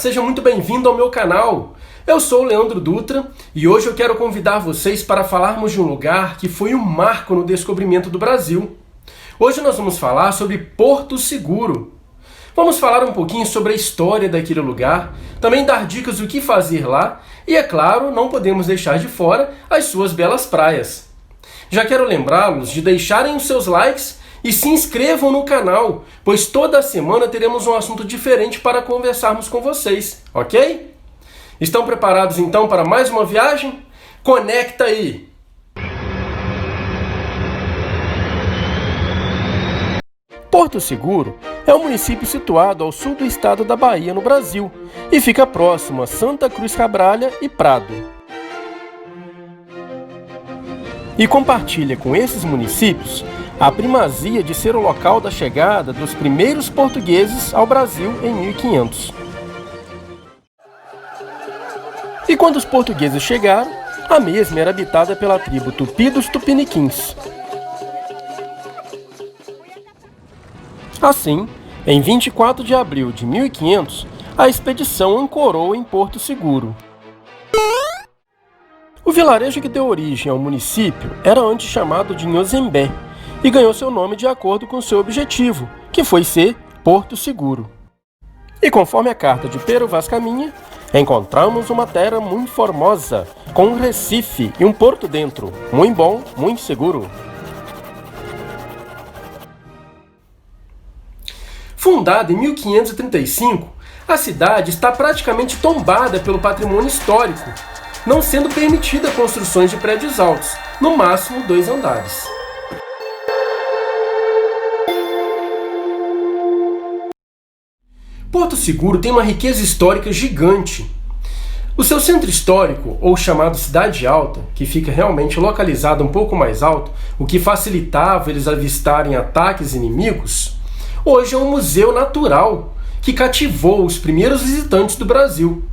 seja muito bem-vindo ao meu canal. Eu sou o Leandro Dutra e hoje eu quero convidar vocês para falarmos de um lugar que foi um marco no descobrimento do Brasil. Hoje nós vamos falar sobre Porto Seguro. Vamos falar um pouquinho sobre a história daquele lugar, também dar dicas do que fazer lá e, é claro, não podemos deixar de fora as suas belas praias. Já quero lembrá-los de deixarem os seus likes e se inscrevam no canal, pois toda semana teremos um assunto diferente para conversarmos com vocês, ok? Estão preparados então para mais uma viagem? Conecta aí! Porto Seguro é um município situado ao sul do estado da Bahia, no Brasil, e fica próximo a Santa Cruz Cabrália e Prado. E compartilha com esses municípios a primazia de ser o local da chegada dos primeiros portugueses ao Brasil em 1500. E quando os portugueses chegaram, a mesma era habitada pela tribo Tupi dos Tupiniquins. Assim, em 24 de abril de 1500, a expedição ancorou em Porto Seguro. O vilarejo que deu origem ao município era antes chamado de Nhozembé e ganhou seu nome de acordo com seu objetivo, que foi ser Porto Seguro. E conforme a carta de Pero Vaz Caminha, encontramos uma terra muito formosa, com um recife e um porto dentro, muito bom, muito seguro. Fundada em 1535, a cidade está praticamente tombada pelo patrimônio histórico, não sendo permitida construções de prédios altos, no máximo 2 andares. Porto Seguro tem uma riqueza histórica gigante. O seu centro histórico, ou chamado Cidade Alta, que fica realmente localizado um pouco mais alto, o que facilitava eles avistarem ataques inimigos, hoje é um museu natural que cativou os primeiros visitantes do Brasil.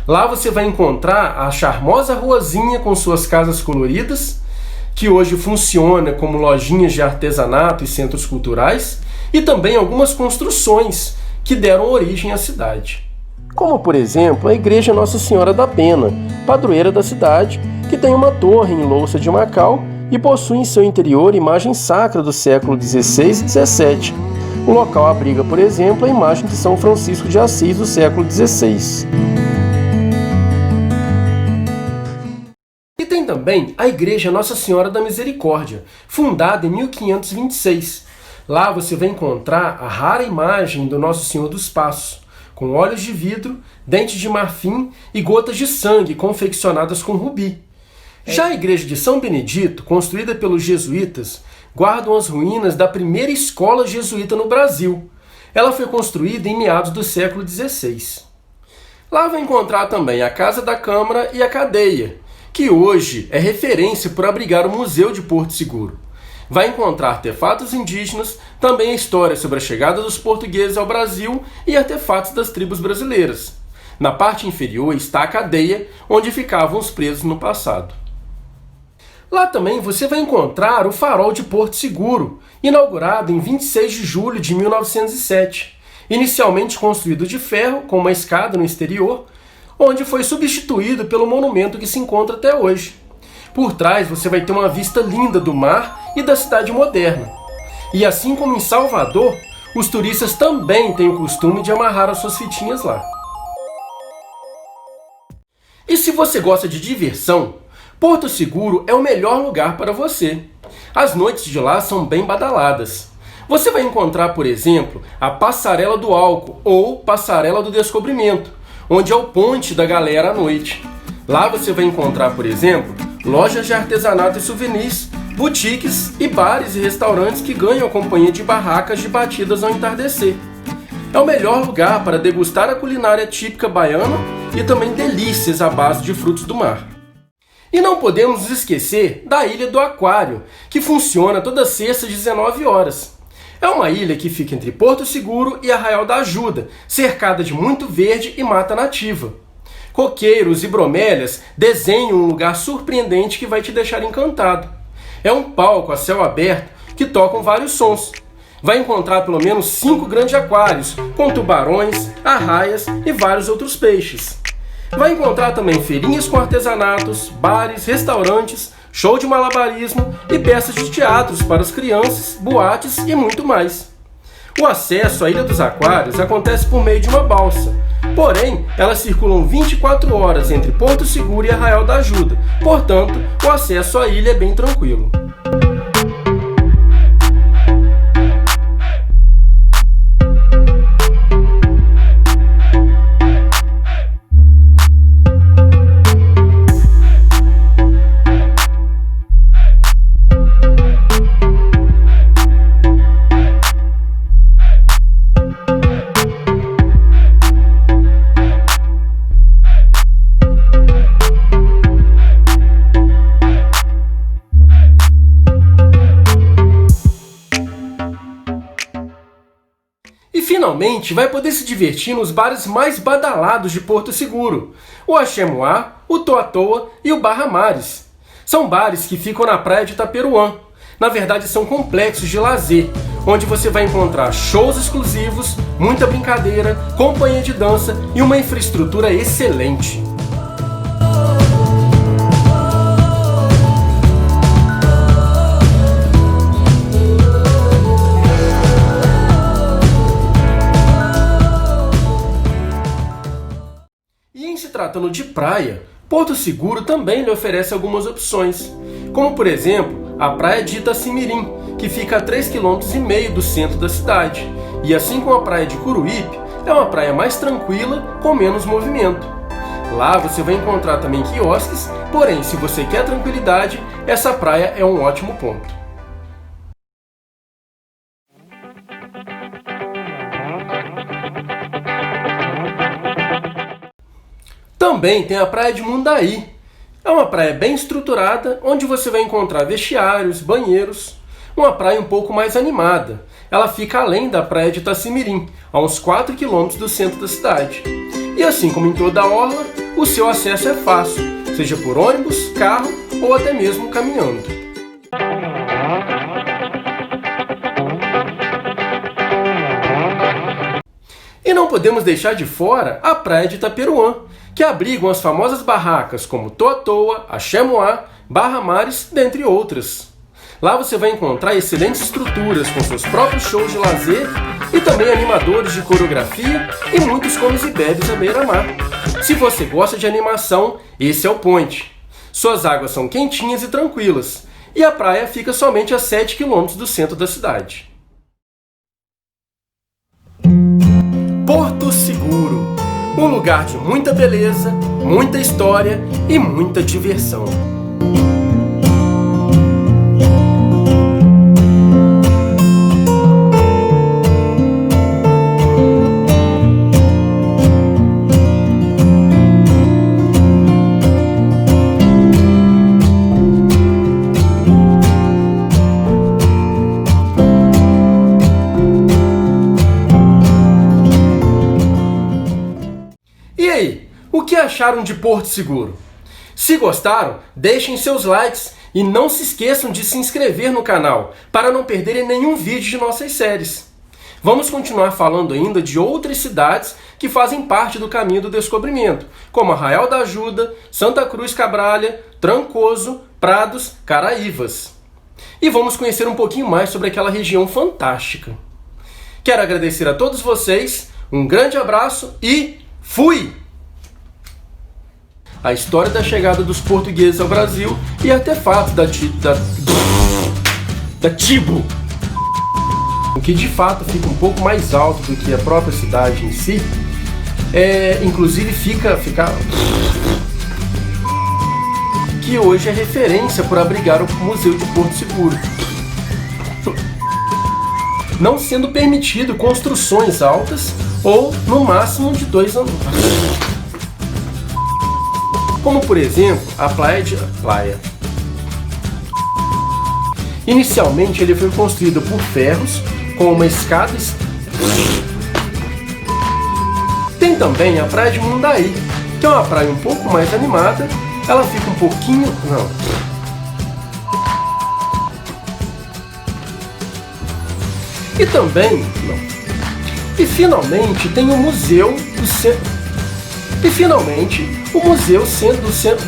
Lá você vai encontrar a charmosa ruazinha com suas casas coloridas, que hoje funciona como lojinhas de artesanato e centros culturais, e também algumas construções que deram origem à cidade. Como, por exemplo, a Igreja Nossa Senhora da Pena, padroeira da cidade, que tem uma torre em louça de Macau e possui em seu interior imagem sacra do século XVI e XVII. O local abriga, por exemplo, a imagem de São Francisco de Assis do século XVI. E tem também a Igreja Nossa Senhora da Misericórdia, fundada em 1526. Lá você vai encontrar a rara imagem do Nosso Senhor dos Passos, com olhos de vidro, dentes de marfim e gotas de sangue confeccionadas com rubi. Já a Igreja de São Benedito, construída pelos jesuítas, guardam as ruínas da primeira escola jesuíta no Brasil. Ela foi construída em meados do século XVI. Lá vai encontrar também a Casa da Câmara e a Cadeia, que hoje é referência por abrigar o Museu de Porto Seguro. Vai encontrar artefatos indígenas, também a história sobre a chegada dos portugueses ao Brasil e artefatos das tribos brasileiras. Na parte inferior está a cadeia, onde ficavam os presos no passado. Lá também você vai encontrar o Farol de Porto Seguro, inaugurado em 26 de julho de 1907, inicialmente construído de ferro, com uma escada no exterior, onde foi substituído pelo monumento que se encontra até hoje. Por trás você vai ter uma vista linda do mar e da cidade moderna. E assim como em Salvador, os turistas também têm o costume de amarrar as suas fitinhas lá. E se você gosta de diversão, Porto Seguro é o melhor lugar para você. As noites de lá são bem badaladas. Você vai encontrar, por exemplo, a Passarela do Álcool ou Passarela do Descobrimento, onde é o ponte da galera à noite. Lá você vai encontrar, por exemplo, lojas de artesanato e souvenirs, boutiques e bares e restaurantes que ganham a companhia de barracas de batidas ao entardecer. É o melhor lugar para degustar a culinária típica baiana e também delícias à base de frutos do mar. E não podemos nos esquecer da Ilha do Aquário, que funciona toda sexta às 19 horas. É uma ilha que fica entre Porto Seguro e Arraial da Ajuda, cercada de muito verde e mata nativa. Coqueiros e bromélias desenham um lugar surpreendente que vai te deixar encantado. É um palco a céu aberto que tocam vários sons. vai encontrar pelo menos 5 grandes aquários, com tubarões, arraias e vários outros peixes. Vai encontrar também feirinhas com artesanatos, bares, restaurantes, show de malabarismo e peças de teatros para as crianças, boates e muito mais. O acesso à Ilha dos Aquários acontece por meio de uma balsa, porém, elas circulam 24 horas entre Porto Seguro e Arraial da Ajuda, portanto, o acesso à ilha é bem tranquilo. E finalmente vai poder se divertir nos bares mais badalados de Porto Seguro, o Axé-Moá, o Toa-Toa e o Barra Mares. São bares que ficam na praia de Itaperuã. Na verdade, são complexos de lazer, onde você vai encontrar shows exclusivos, muita brincadeira, companhia de dança e uma infraestrutura excelente. E em se tratando de praia, Porto Seguro também lhe oferece algumas opções, como por exemplo a praia de Itacimirim, que fica a 3,5 km do centro da cidade, e assim como a praia de Curuípe, é uma praia mais tranquila, com menos movimento. Lá você vai encontrar também quiosques, porém se você quer tranquilidade, essa praia é um ótimo ponto. Também tem a praia de Mundaí. É uma praia bem estruturada, onde você vai encontrar vestiários, banheiros, uma praia um pouco mais animada. Ela fica além da praia de Itacimirim, a uns 4 km do centro da cidade. E assim como em toda a orla, o seu acesso é fácil, seja por ônibus, carro ou até mesmo caminhando. E não podemos deixar de fora a praia de Itaperuã, que abrigam as famosas barracas como Toa-Toa, Axé-Moá, Barra Mares, dentre outras. Lá você vai encontrar excelentes estruturas com seus próprios shows de lazer e também animadores de coreografia e muitos comes e bebes à beira-mar. Se você gosta de animação, esse é o point. Suas águas são quentinhas e tranquilas, e a praia fica somente a 7 km do centro da cidade. Porto Seguro, um lugar de muita beleza, muita história e muita diversão. E aí, o que acharam de Porto Seguro? Se gostaram, deixem seus likes e não se esqueçam de se inscrever no canal para não perderem nenhum vídeo de nossas séries. Vamos continuar falando ainda de outras cidades que fazem parte do caminho do descobrimento, como Arraial da Ajuda, Santa Cruz Cabralha, Trancoso, Prados, Caraívas. E vamos conhecer um pouquinho mais sobre aquela região fantástica. Quero agradecer a todos vocês, um grande abraço e fui! A história da chegada dos portugueses ao Brasil e artefatos da Tibo, o que de fato fica um pouco mais alto do que a própria cidade em si, inclusive fica que hoje é referência por abrigar o Museu de Porto Seguro, não sendo permitido construções altas ou no máximo de 2 andares. Como por exemplo, a Praia. Inicialmente ele foi construído por ferros com uma escada. Tem também a Praia de Mundaí, que é uma praia um pouco mais animada. Ela fica um pouquinho... E também, não. E finalmente tem o Museu do Centro. E finalmente, o Museu Centro do Centro.